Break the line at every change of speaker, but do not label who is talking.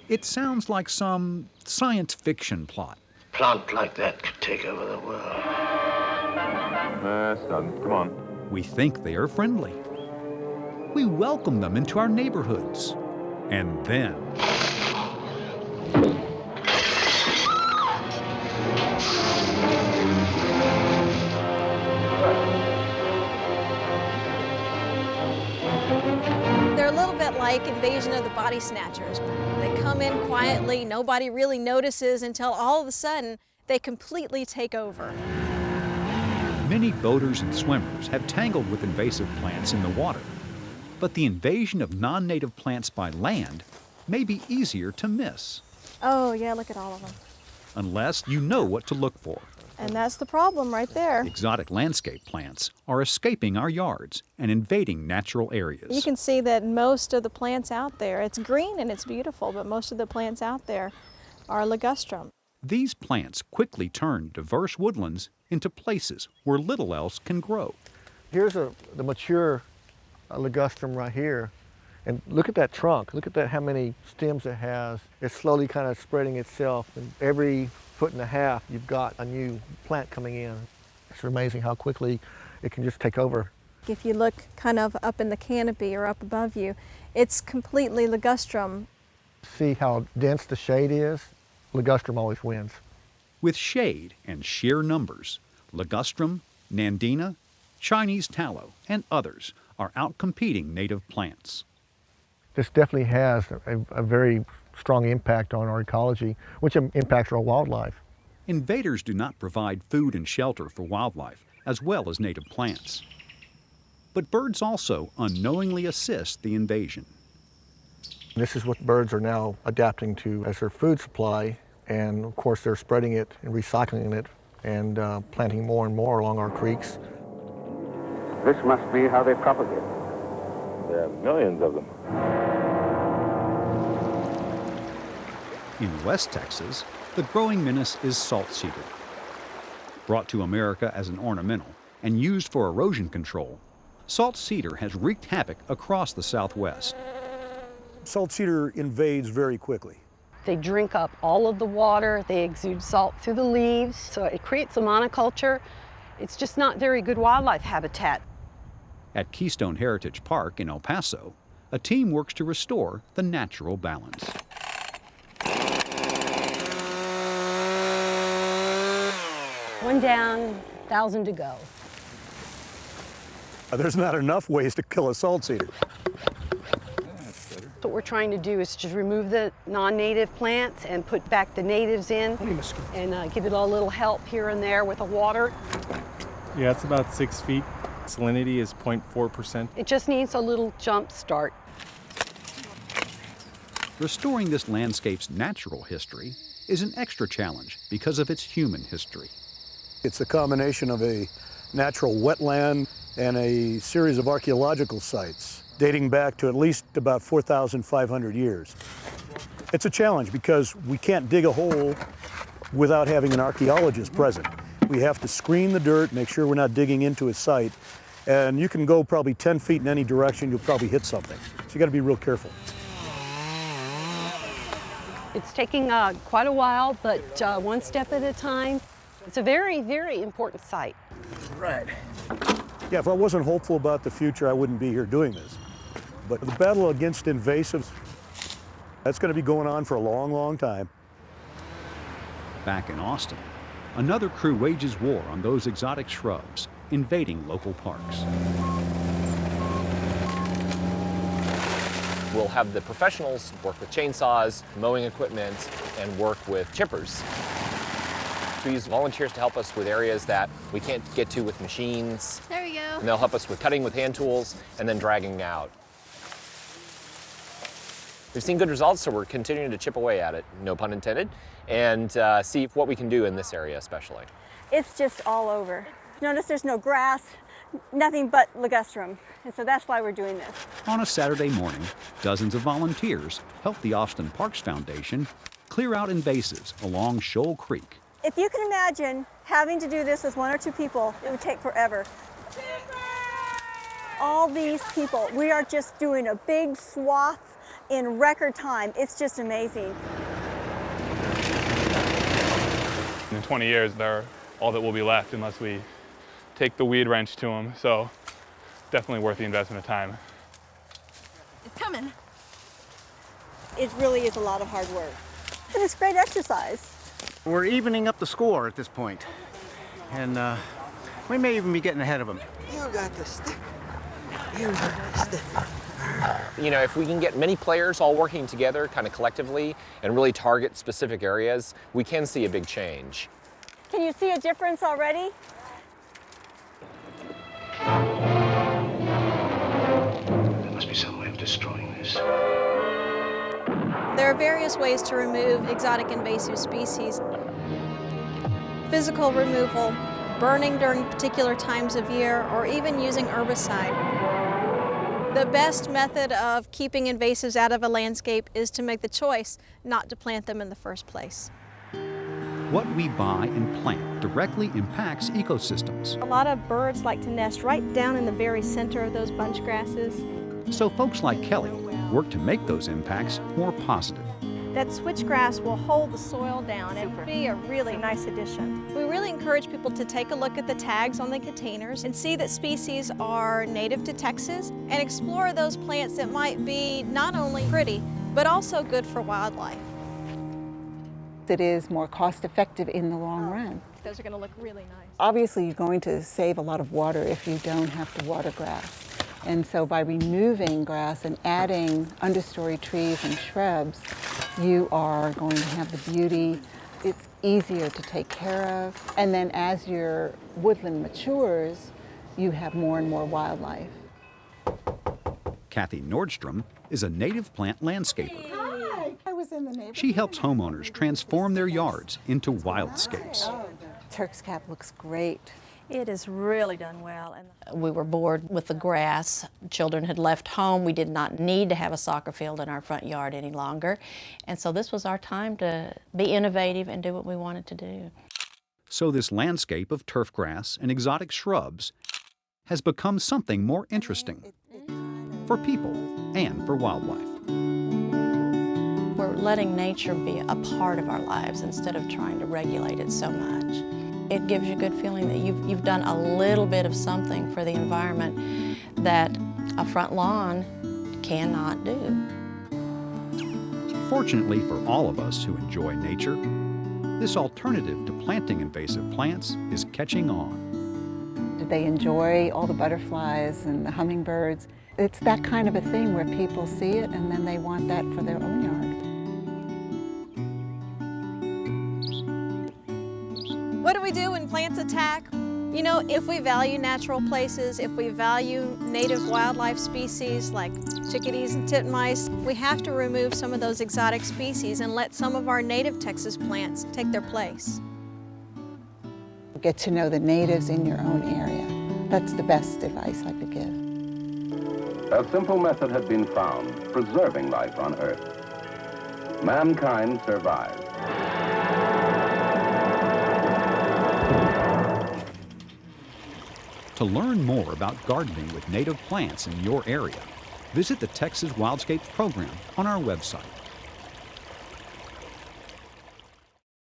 It sounds like some science fiction plot.
Plant like that could take over the world.
Son, come on.
We think they are friendly. We welcome them into our neighborhoods. And then...
They're a little bit like Invasion of the Body Snatchers. They come in quietly, nobody really notices until all of a sudden they completely take over.
Many boaters and swimmers have tangled with invasive plants in the water. But the invasion of non-native plants by land may be easier to miss.
Oh yeah, look at all of them.
Unless you know what to look for.
And that's the problem right there.
Exotic landscape plants are escaping our yards and invading natural areas.
You can see that most of the plants out there, it's green and it's beautiful, but most of the plants out there are ligustrum.
These plants quickly turn diverse woodlands into places where little else can grow.
Here's the mature ligustrum right here. And look at that trunk. Look at that, how many stems it has. It's slowly kind of spreading itself. And every foot and a half, you've got a new plant coming in. It's amazing how quickly it can just take over.
If you look kind of up in the canopy or up above you, it's completely ligustrum.
See how dense the shade is? Ligustrum always wins.
With shade and sheer numbers, ligustrum, nandina, Chinese tallow, and others are outcompeting native plants.
This definitely has a very strong impact on our ecology, which impacts our wildlife.
Invaders do not provide food and shelter for wildlife, as well as native plants. But birds also unknowingly assist the invasion.
This is what birds are now adapting to as their food supply, and of course they're spreading it and recycling it and planting more and more along our creeks.
This must be how they propagate. There are millions of them.
In West Texas, the growing menace is salt cedar. Brought to America as an ornamental and used for erosion control, salt cedar has wreaked havoc across the Southwest.
Salt cedar invades very quickly.
They drink up all of the water, they exude salt through the leaves, so it creates a monoculture. It's just not very good wildlife habitat.
At Keystone Heritage Park in El Paso, a team works to restore the natural balance.
One down, 1,000 to go.
There's not enough ways to kill a salt cedar.
What we're trying to do is just remove the non-native plants and put back the natives in and give it a little help here and there with the water.
Yeah, it's about 6 feet. Salinity is 0.4%.
It just needs a little jump start.
Restoring this landscape's natural history is an extra challenge because of its human history.
It's a combination of a natural wetland and a series of archaeological sites dating back to at least about 4,500 years. It's a challenge because we can't dig a hole without having an archaeologist present. We have to screen the dirt, make sure we're not digging into a site, and you can go probably 10 feet in any direction, you'll probably hit something. So you gotta be real careful.
It's taking quite a while, but one step at a time. It's a very, very important site.
Right. Yeah, if I wasn't hopeful about the future, I wouldn't be here doing this. But the battle against invasives, that's gonna be going on for a long, long time.
Back in Austin, another crew wages war on those exotic shrubs invading local parks.
We'll have the professionals work with chainsaws, mowing equipment, and work with chippers. We use volunteers to help us with areas that we can't get to with machines.
There we go.
And they'll help us with cutting with hand tools and then dragging out. We've seen good results, so we're continuing to chip away at it, no pun intended, and see what we can do in this area especially.
It's just all over. Notice there's no grass, nothing but ligustrum, and so that's why we're doing this.
On a Saturday morning, dozens of volunteers help the Austin Parks Foundation clear out invasives along Shoal Creek.
If you can imagine having to do this with one or two people, it would take forever. all these people. We are just doing a big swath in record time. It's just amazing.
In 20 years, they're all that will be left unless we take the weed wrench to them. So definitely worth the investment of time.
It's coming. It really is a lot of hard work, but it's great exercise.
We're evening up the score at this point, and we may even be getting ahead of them.
You got the stick. You got the stick.
You know, if we can get many players all working together kind of collectively and really target specific areas, we can see a big change.
Can you see a difference already?
There must be some way of destroying this.
There are various ways to remove exotic invasive species. Physical removal, burning during particular times of year, or even using herbicide. The best method of keeping invasives out of a landscape is to make the choice not to plant them in the first place.
What we buy and plant directly impacts ecosystems.
A lot of birds like to nest right down in the very center of those bunch grasses.
So folks like Kelly work to make those impacts more positive.
That switchgrass will hold the soil down and be a really nice addition. We really encourage people to take a look at the tags on the containers and see that species are native to Texas and explore those plants that might be not only pretty, but also good for wildlife.
It is more cost-effective in the long run.
Those are going to look really nice.
Obviously, you're going to save a lot of water if you don't have to water grass. And so by removing grass and adding understory trees and shrubs, you are going to have the beauty. It's easier to take care of. And then as your woodland matures, you have more and more wildlife.
Kathy Nordstrom is a native plant landscaper.
Hi, I was in the neighborhood.
She helps homeowners transform their yards into wildscapes.
Turk's Cap looks great.
It has really done well.
And we were bored with the grass. Children had left home. We did not need to have a soccer field in our front yard any longer. And so this was our time to be innovative and do what we wanted to do.
So this landscape of turf grass and exotic shrubs has become something more interesting for people and for wildlife.
We're letting nature be a part of our lives instead of trying to regulate it so much. It gives you a good feeling that you've done a little bit of something for the environment that a front lawn cannot do.
Fortunately for all of us who enjoy nature, this alternative to planting invasive plants is catching on.
They enjoy all the butterflies and the hummingbirds. It's that kind of a thing where people see it and then they want that for their own yard.
What do we do when plants attack? You know, if we value natural places, if we value native wildlife species like chickadees and titmice, we have to remove some of those exotic species and let some of our native Texas plants take their place.
Get to know the natives in your own area. That's the best advice I could give.
A simple method had been found, preserving life on Earth. Mankind survived.
To learn more about gardening with native plants in your area, visit the Texas Wildscapes program on our website.